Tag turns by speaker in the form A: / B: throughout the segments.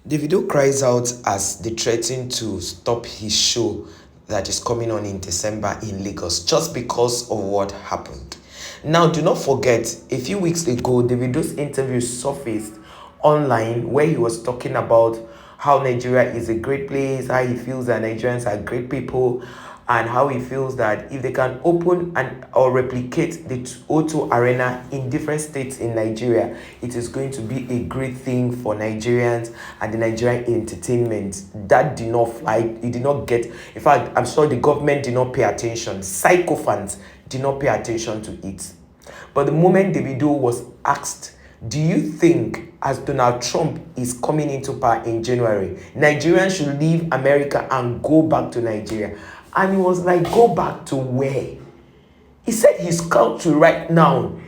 A: Davido cries out as they threaten to stop his show that is coming on in December in Lagos just because of what happened. Now, do not forget, a few weeks ago, Davido's interview surfaced online where he was talking about how Nigeria is a great place, how he feels that Nigerians are great people, and how he feels that if they can open and or replicate the O2 Arena in different states in Nigeria, it is going to be a great thing for Nigerians and the Nigerian entertainment. That did not fly, it did not get, in fact, I'm sure the government did not pay attention. Sycophants did not pay attention to it. But the moment Davido was asked, do you think, as Donald Trump is coming into power in January, Nigerians should leave America and go back to Nigeria? And he was like, go back to where? He said his country right now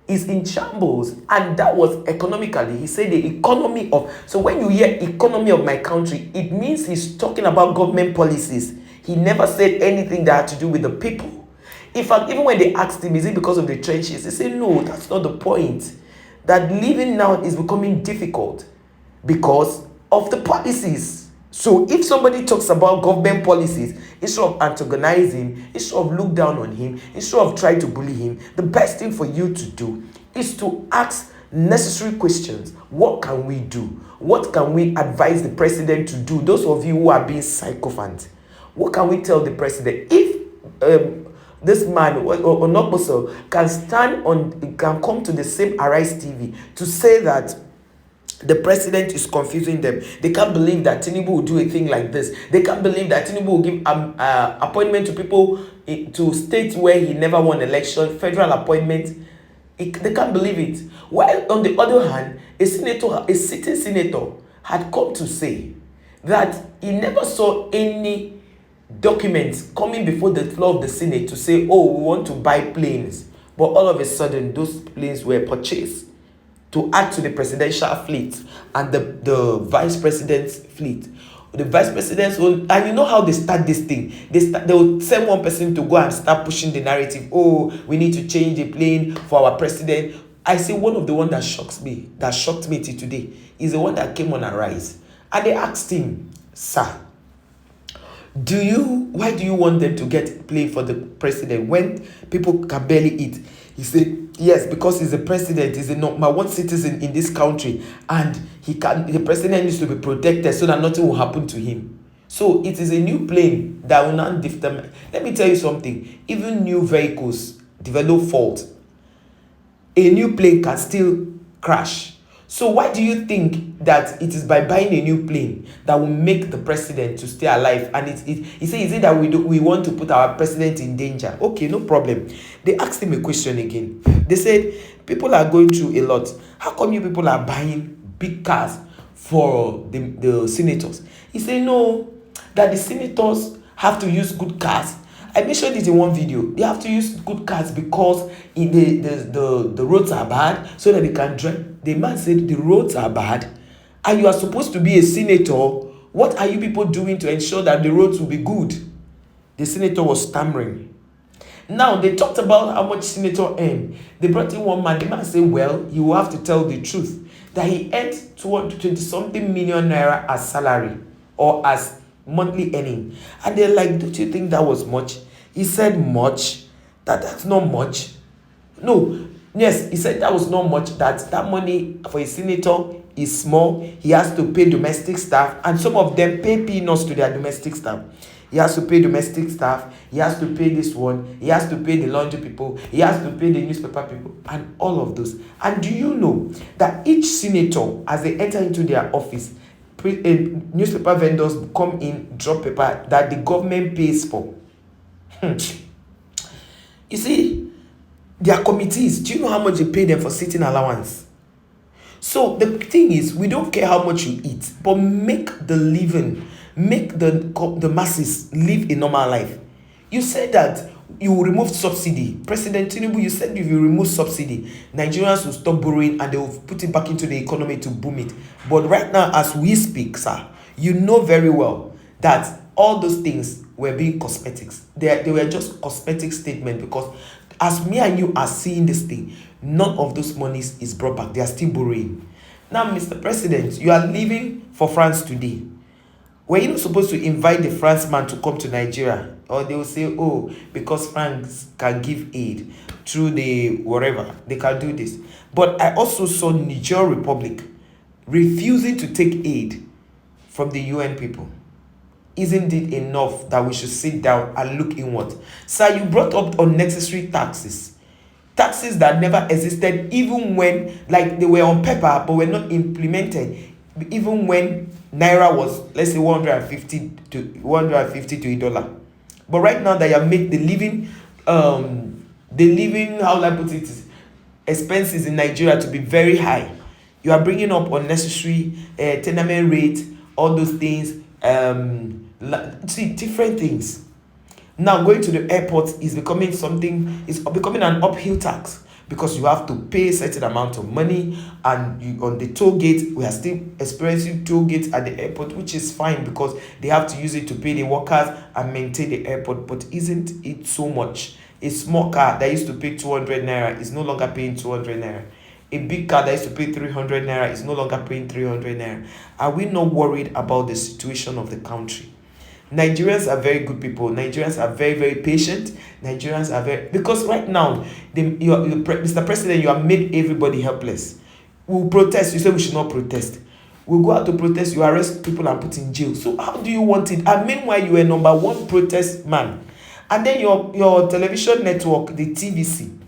A: is in shambles, and that was economically. He said the economy of, so when you hear economy of my country, it means he's talking about government policies. He never said anything that had to do with the people. In fact, even when they asked him, is it because of the trenches? He said, no, that's not the point. That living now is becoming difficult because of the policies. So if somebody talks about government policies, instead of antagonize him, instead of look down on him, instead of try to bully him, the best thing for you to do is to ask necessary questions. What can we do? What can we advise the president to do? Those of you who are being sycophant, what can we tell the president? If this man or not also can stand on, can come to the same Arise TV to say that the president is confusing them. They can't believe that Tinubu will do a thing like this. They can't believe that Tinubu will give appointment to people to states where he never won election, federal appointment. They can't believe it. While on the other hand, a sitting senator had come to say that he never saw any documents coming before the floor of the Senate to say, oh, we want to buy planes. But all of a sudden, those planes were purchased to add to the presidential fleet and the vice president's fleet. The vice president's own, and you know how they start this thing. They will send one person to go and start pushing the narrative. Oh, we need to change the plane for our president. I say one of the one that shocked me till today, is the one that came on Arise. And they asked him, sir, why do you want them to get plane for the president when people can barely eat? He said, yes, because he's the president, he's the number one citizen in this country, and the president needs to be protected so that nothing will happen to him. So it is a new plane that will not determine. Let me tell you something, even new vehicles develop fault. A new plane can still crash. So why do you think that it is by buying a new plane that will make the president to stay alive? And he said, is it that we want to put our president in danger? Okay, no problem. They asked him a question again. They said, people are going through a lot. How come you people are buying big cars for the senators? He said, no, that the senators have to use good cars. I mentioned it in one video. They have to use good cars because the roads are bad, so that they can drive. The man said the roads are bad and you are supposed to be a senator. What are you people doing to ensure that the roads will be good? The senator was stammering. Now they talked about how much senator earned. They brought in one man. The man said, well, you will have to tell the truth that he earned 20 something million naira as salary or as monthly earning. And they're like, don't you think that was much? He said, much? That's not much. No, yes, he said that was not much, that money for a senator is small. He has to pay domestic staff, and some of them pay peanuts to their domestic staff. He has to pay domestic staff, he has to pay this one, he has to pay the laundry people, he has to pay the newspaper people, and all of those. And do you know that each senator, as they enter into their office, newspaper vendors come in, drop paper that the government pays for? You see, their committees, do you know how much they pay them for sitting allowance? So the thing is, we don't care how much you eat, but make the masses live a normal life. You said that you will remove subsidy. President Tinubu, you said if you remove subsidy, Nigerians will stop borrowing and they will put it back into the economy to boom it. But right now, as we speak, sir, you know very well that all those things were being cosmetics. They were just cosmetic statements, because as me and you are seeing this thing, none of those monies is brought back. They are still borrowing. Now, Mr. President, you are leaving for France today. Were you not supposed to invite the France man to come to Nigeria? Or they will say, oh, because France can give aid through the whatever, they can do this. But I also saw Niger Republic refusing to take aid from the UN people. Isn't it enough that we should sit down and look inward? Sir, you brought up unnecessary taxes. Taxes that never existed, even when, like, they were on paper but were not implemented, even when naira was, let's say, 150 to $1. But right now that you have made the living, how will I put it, expenses in Nigeria to be very high. You are bringing up unnecessary tenement rate, all those things, see, different things. Now going to the airport is becoming an uphill tax, because you have to pay a certain amount of money, and on the toll gate, we are still experiencing toll gates at the airport, which is fine because they have to use it to pay the workers and maintain the airport. But isn't it so much? A small car that used to pay 200 naira is no longer paying 200 naira. A big car that used to pay 300 naira is no longer paying 300 naira. Are we not worried about the situation of the country? Nigerians are very good people. Nigerians are very, very patient. Nigerians are very, because right now, Mr. President, you have made everybody helpless. We'll protest. You say we should not protest. We'll go out to protest. You arrest people and put in jail. So how do you want it? And meanwhile, you were number one protest man. And then your television network, the TVC,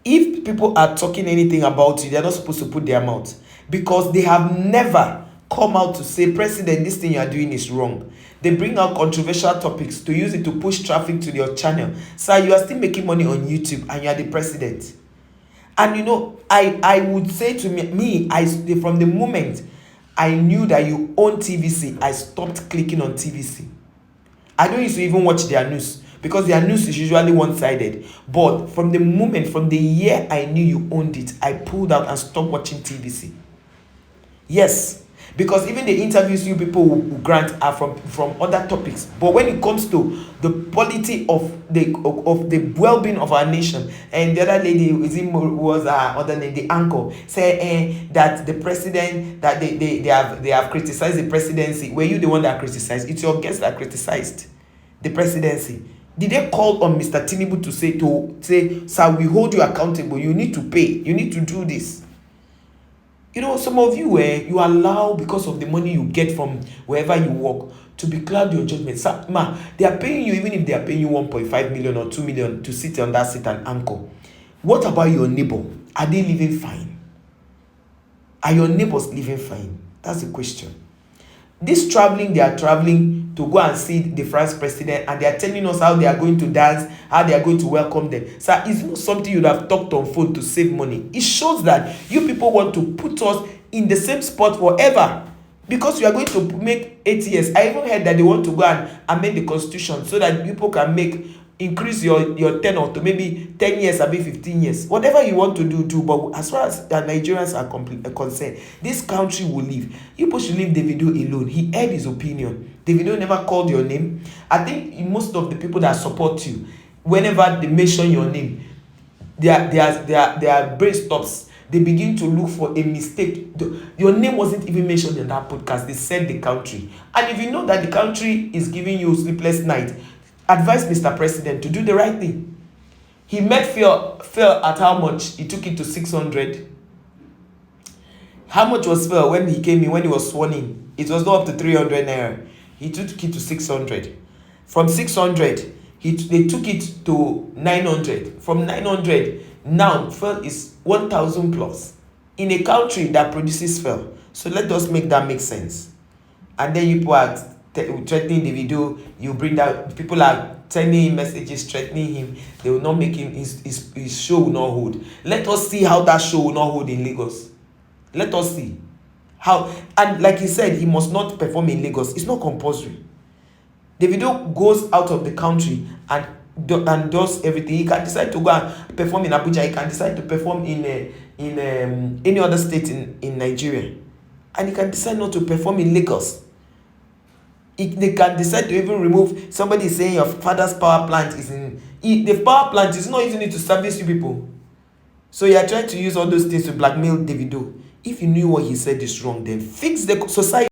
A: if people are talking anything about you, they're not supposed to put their mouth, because they have never come out to say, President, this thing you are doing is wrong. They bring out controversial topics to use it to push traffic to your channel. Sir, you are still making money on YouTube and you are the president. And you know, I would say to me, from the moment I knew that you own TVC, I stopped clicking on TVC. I don't used to even watch their news, because their news is usually one-sided. But from the year I knew you owned it, I pulled out and stopped watching TVC. Yes. Because even the interviews you people will grant are from other topics. But when it comes to the polity of the well-being of our nation, and the other lady was other name, the anchor, say that the president, that they have criticized the presidency. Were you the one that criticized? It's your guest that criticized the presidency. Did they call on Mr. Tinubu to say, sir, we hold you accountable. You need to pay. You need to do this. You know, some of you, you allow, because of the money you get from wherever you work, to be cloud your judgment. So, they are paying you, even if they are paying you 1.5 million or 2 million to sit on that seat and anchor. What about your neighbor? Are they living fine? Are your neighbors living fine? That's the question. This traveling, they are traveling to go and see the France president, and they are telling us how they are going to dance, how they are going to welcome them. So it's not something you'd have talked on phone to save money. It shows that you people want to put us in the same spot forever, because you are going to make 8 years. I even heard that they want to go and amend the constitution so that people can increase your tenure to maybe 10 years or maybe 15 years. Whatever you want to do. But as far as the Nigerians are concerned, this country will live. You people should leave Davido alone. He aired his opinion. Davido never called your name. I think most of the people that support you, whenever they mention your name, their brain stops. They begin to look for a mistake. Your name wasn't even mentioned in that podcast. They said the country. And if you know that the country is giving you sleepless night, advise Mr. President to do the right thing. He met fuel at how much? He took it to 600. How much was fuel when he came in, when he was sworn in? It was not up to 300 naira. He took it to 600. From 600, they took it to 900. From 900, now fuel is 1,000 plus in a country that produces fuel. So let us make that make sense. And then you people are threatening the video. You bring that, people are sending him messages threatening him. They will not make him, his show will not hold. Let us see how that show will not hold in Lagos. Let us see how. And like he said, he must not perform in Lagos. It's not compulsory. Davido goes out of the country and does everything. He can decide to go and perform in Abuja. He can decide to perform in any other state in Nigeria, and he can decide not to perform in Lagos. They can decide to even remove. Somebody is saying your father's power plant is in. The power plant is not using it to service you people. So you are trying to use all those things to blackmail Davido. If you knew what he said is wrong, then fix the society.